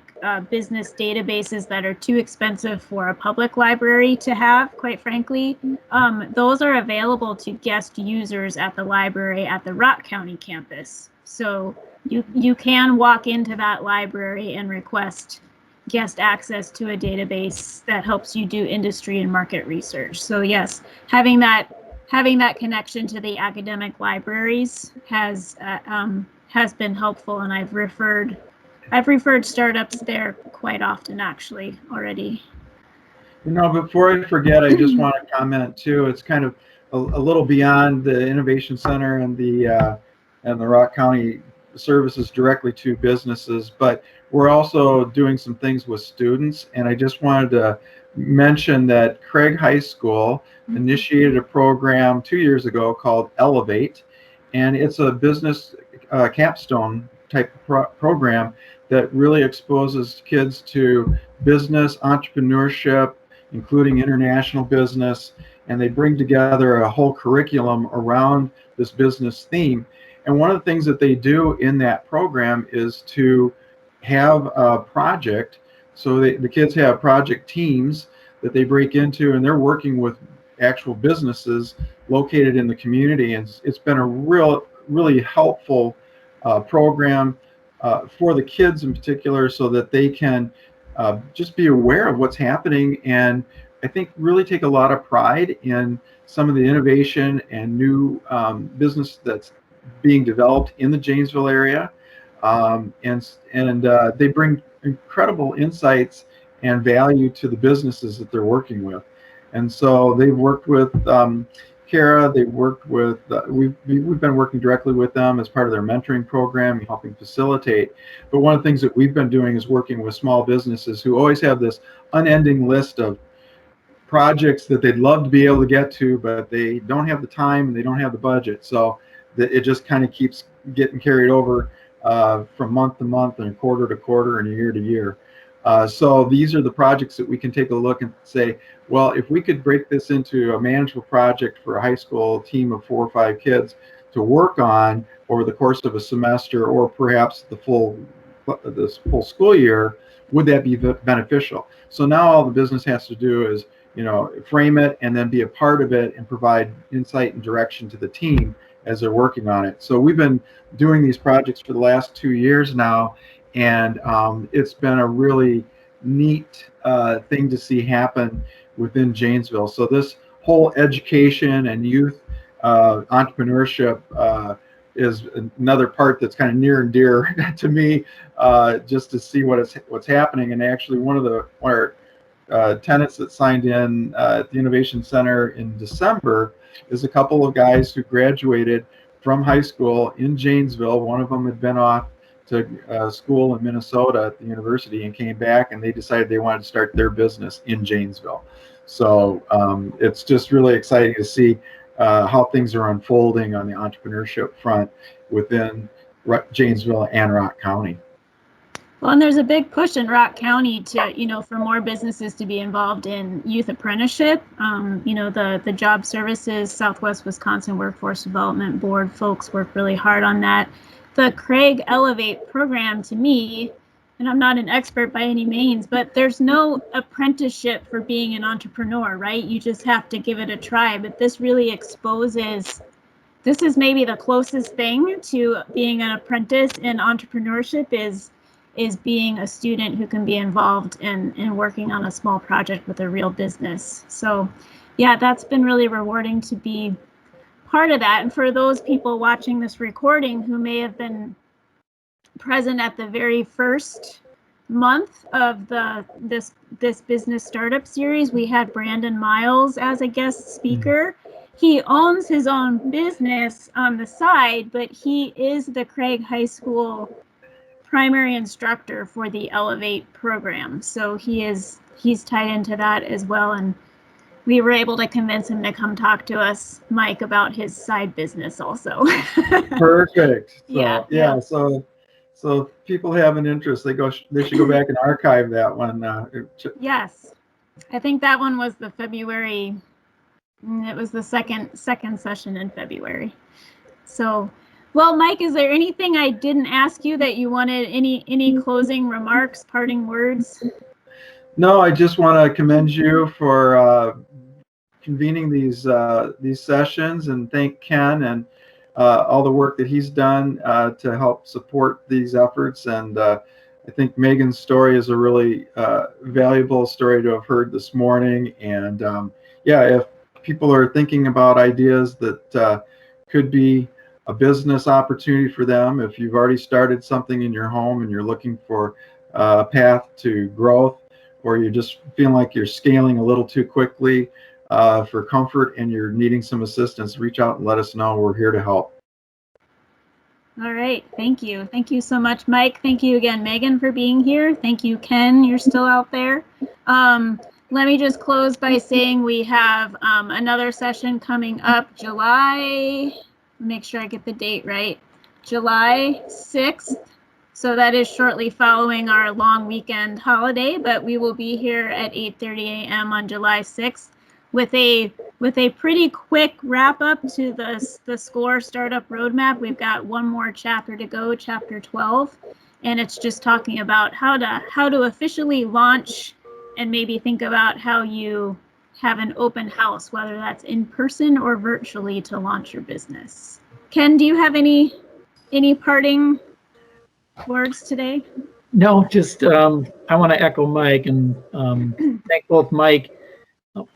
business databases that are too expensive for a public library to have, quite frankly, those are available to guest users at the library at the Rock County campus. So you can walk into that library and request guest access to a database that helps you do industry and market research. So yes, having that connection to the academic libraries has been helpful, and I've referred startups there quite often actually already.
Before I forget, I just want to comment too. It's kind of a little beyond the Innovation Center and the Rock County services directly to businesses, but we're also doing some things with students. And I just wanted to mention that Craig High School initiated a program 2 years ago called Elevate, and it's a business capstone type program that really exposes kids to business, entrepreneurship, including international business, and they bring together a whole curriculum around this business theme. And one of the things that they do in that program is to have a project. So the kids have project teams that they break into, and they're working with actual businesses located in the community. And it's been a really helpful program for the kids in particular, so that they can just be aware of what's happening, and I think really take a lot of pride in some of the innovation and new business that's being developed in the Janesville area, and they bring incredible insights and value to the businesses that they're working with. And so they've worked with Kara. They've worked with we've been working directly with them as part of their mentoring program, helping facilitate. But one of the things that we've been doing is working with small businesses who always have this unending list of projects that they'd love to be able to get to, but they don't have the time and they don't have the budget. So it just kind of keeps getting carried over from month to month and quarter to quarter and year to year. So these are the projects that we can take a look and say, well, if we could break this into a manageable project for a high school team of 4 or 5 kids to work on over the course of a semester, or perhaps the full school year, would that be beneficial? So now all the business has to do is, frame it and then be a part of it and provide insight and direction to the team as they're working on it. So we've been doing these projects for the last 2 years now, and it's been a really neat thing to see happen within Janesville. So this whole education and youth entrepreneurship is another part that's kind of near and dear to me, just to see what's happening. And actually, one of our tenants that signed in at the Innovation Center in December is a couple of guys who graduated from high school in Janesville. One of them had been off to school in Minnesota at the university and came back, and they decided they wanted to start their business in Janesville. So it's just really exciting to see how things are unfolding on the entrepreneurship front within Janesville and Rock County.
Well, and there's a big push in Rock County to, for more businesses to be involved in youth apprenticeship. The Job Services Southwest Wisconsin Workforce Development Board folks work really hard on that. The Craig Elevate program, to me, and I'm not an expert by any means, but there's no apprenticeship for being an entrepreneur, right? You just have to give it a try. But this really exposes, this is maybe the closest thing to being an apprentice in entrepreneurship is being a student who can be involved in working on a small project with a real business. So yeah, that's been really rewarding to be part of that. And for those people watching this recording who may have been present at the very first month of this business startup series, we had Brandon Miles as a guest speaker. He owns his own business on the side, but he is the Craig High School primary instructor for the Elevate program. So he's tied into that as well. And we were able to convince him to come talk to us, Mike, about his side business also.
Perfect.
So,
yeah. So if people have an interest, they should go back and archive that one.
Yes. I think that one was the February. It was the second session in February. So, well, Mike, is there anything I didn't ask you that you wanted, any closing remarks, parting words?
No, I just want to commend you for convening these sessions, and thank Ken and all the work that he's done to help support these efforts. And I think Megan's story is a really valuable story to have heard this morning. And if people are thinking about ideas that could be a business opportunity for them, if you've already started something in your home and you're looking for a path to growth, or you're just feeling like you're scaling a little too quickly for comfort and you're needing some assistance, reach out and let us know. We're here to help.
All right. Thank you. Thank you so much, Mike. Thank you again, Megan, for being here. Thank you, Ken. You're still out there. Let me just close by saying we have another session coming up July. Make sure I get the date right. July 6th. So that is shortly following our long weekend holiday, but we will be here at 8:30 a.m. on July 6th with a pretty quick wrap up to the SCORE startup roadmap. We've got one more chapter to go, chapter 12, and it's just talking about how to officially launch and maybe think about how you have an open house, whether that's in person or virtually, to launch your business. Ken, do you have any parting words today?
No, just I want to echo Mike and thank both Mike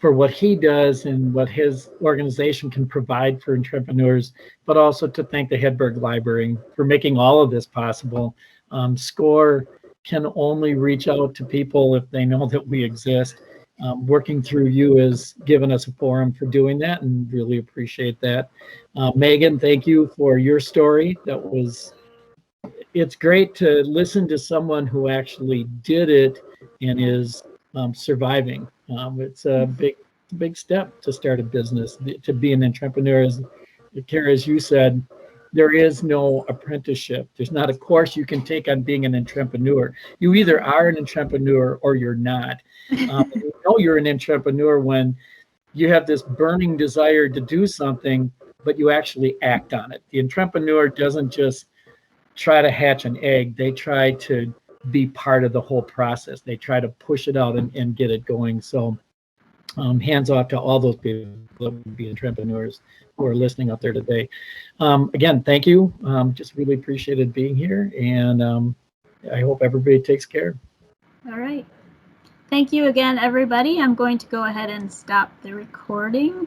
for what he does and what his organization can provide for entrepreneurs, but also to thank the Hedberg Library for making all of this possible. SCORE can only reach out to people if they know that we exist. Working through you has given us a forum for doing that, and really appreciate that. Megan, thank you for your story. It's great to listen to someone who actually did it and is surviving. It's a big step to start a business, to be an entrepreneur. As Kara, as you said, there is no apprenticeship. There's not a course you can take on being an entrepreneur. You either are an entrepreneur or you're not. You know you're an entrepreneur when you have this burning desire to do something, but you actually act on it. The entrepreneur doesn't just try to hatch an egg. They try to be part of the whole process. They try to push it out and get it going. So hands off to all those people that would be entrepreneurs who are listening out there today. Again, thank you. Just really appreciated being here, and I hope everybody takes care.
All right. Thank you again, everybody. I'm going to go ahead and stop the recording.